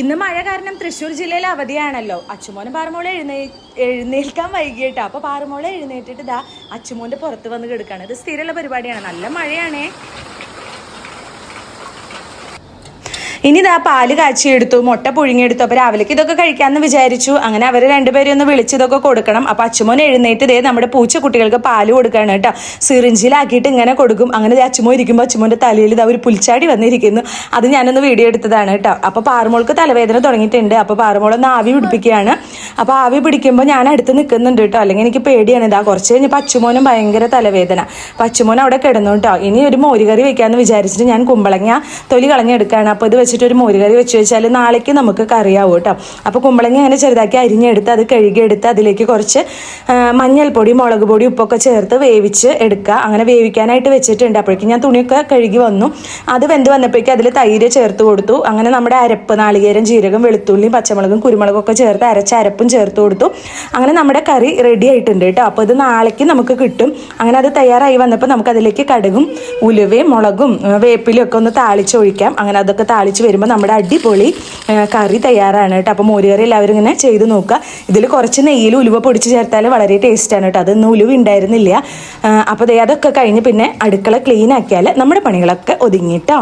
ഇന്ന് മഴ കാരണം തൃശ്ശൂർ ജില്ലയിൽ അവധിയാണല്ലോ. അച്ചുമോനും പാറുമോളെ എഴുന്നേൽക്കാൻ വൈകിട്ടോ. അപ്പോൾ പാറുമോളെ എഴുന്നേറ്റിട്ട് ഇതാ അച്ചുമോൻ്റെ പുറത്ത് വന്ന് കിടക്കുകയാണ്. ഇത് സ്ഥിരമുള്ള പരിപാടിയാണ്. നല്ല മഴയാണേ. ഇനി ഇതാ പാല് കാച്ചിയെടുത്തു, മുട്ട പുഴുങ്ങിയെടുത്തു. അപ്പോൾ രാവിലേക്ക് ഇതൊക്കെ കഴിക്കാമെന്ന് വിചാരിച്ചു. അങ്ങനെ അവർ രണ്ടുപേരും ഒന്ന് വിളിച്ചിതൊക്കെ കൊടുക്കണം. അപ്പോൾ അച്ചുമോൻ എഴുന്നേറ്റ് ഇതേ നമ്മുടെ പൂച്ചക്കുട്ടികൾക്ക് പാല് കൊടുക്കുകയാണ് കേട്ടോ. സിറിഞ്ചിലാക്കിയിട്ട് ഇങ്ങനെ കൊടുക്കും. അങ്ങനെ അച്ചുമോ ഇരിക്കുമ്പോൾ അച്ചുമോൻ്റെ തലയിൽ ഇതാ ഒരു പുൽച്ചാടി വന്നിരിക്കുന്നു. അത് ഞാനൊന്ന് വീഡിയോ എടുത്തതാണ് കേട്ടോ. അപ്പോൾ പാറുമോൾക്ക് തലവേദന തുടങ്ങിയിട്ടുണ്ട്. അപ്പോൾ പാറുമോളൊന്ന് ആവി പിടിപ്പിക്കുകയാണ്. അപ്പോൾ ആവി പിടിക്കുമ്പോൾ ഞാൻ അടുത്ത് നിൽക്കുന്നുണ്ട് കേട്ടോ. അല്ലെങ്കിൽ എനിക്ക് പേടിയാണ്. ഇതാ കുറച്ച് കഴിഞ്ഞപ്പോൾ അച്ചുമോനും ഭയങ്കര തലവേദന. അപ്പോൾ അച്ചുമോൻ അവിടെ കിടന്നു കേട്ടോ. ഇനി ഒരു മോരുകറി വെക്കാമെന്ന് വിചാരിച്ചിട്ട് ഞാൻ കുമ്പളങ്ങ തൊലി കളഞ്ഞെടുക്കുകയാണ്. അപ്പോൾ ഇത് ഒരു മോരുകറി വെച്ച് വെച്ചാൽ നാളേക്ക് നമുക്ക് കറിയാവും കേട്ടോ. അപ്പോൾ കുമ്പളങ്ങ അങ്ങനെ ചെറുതാക്കി അരിഞ്ഞെടുത്ത് അത് കഴുകിയെടുത്ത് അതിലേക്ക് കുറച്ച് മഞ്ഞൾപ്പൊടി, മുളക് പൊടി, ഉപ്പൊക്കെ ചേർത്ത് വേവിച്ച് എടുക്കുക. അങ്ങനെ വേവിക്കാനായിട്ട് വെച്ചിട്ടുണ്ട്. അപ്പോഴേക്കും ഞാൻ തുണിയൊക്കെ കഴുകി വന്നു. അത് വെന്ത് വന്നപ്പോഴേക്കും അതിൽ തൈര് ചേർത്ത് കൊടുത്തു. അങ്ങനെ നമ്മുടെ അരപ്പ്, നാളികേരം, ജീരകം, വെളുത്തുള്ളിയും പച്ചമുളകും കുരുമുളകും ഒക്കെ ചേർത്ത് അരച്ച അരപ്പും ചേർത്ത് കൊടുത്തു. അങ്ങനെ നമ്മുടെ കറി റെഡി ആയിട്ടുണ്ട് കേട്ടോ. അപ്പോൾ ഇത് നാളേക്ക് നമുക്ക് കിട്ടും. അങ്ങനെ അത് തയ്യാറായി വന്നപ്പോൾ നമുക്കതിലേക്ക് കടുകും ഉലുവയും മുളകും വേപ്പിലും ഒക്കെ ഒന്ന് താളിച്ചൊഴിക്കാം. അങ്ങനെ അതൊക്കെ താളിച്ച് വരുമ്പോൾ നമ്മുടെ അടിപൊളി കറി തയ്യാറാണ് കേട്ടോ. അപ്പോൾ മോരുകറി എല്ലാവരും ഇങ്ങനെ ചെയ്ത് നോക്കുക. ഇതിൽ കുറച്ച് നെയ്യിൽ ഉലുവ പൊടിച്ച് ചേർത്താൽ വളരെ ടേസ്റ്റാണ് കേട്ടോ. അതൊന്നും ഉലുവ ഉണ്ടായിരുന്നില്ല. അപ്പോൾ അതൊക്കെ കഴിഞ്ഞ് പിന്നെ അടുക്കള ക്ലീൻ ആക്കിയാൽ നമ്മുടെ പണികളൊക്കെ ഒതുങ്ങിട്ടോ.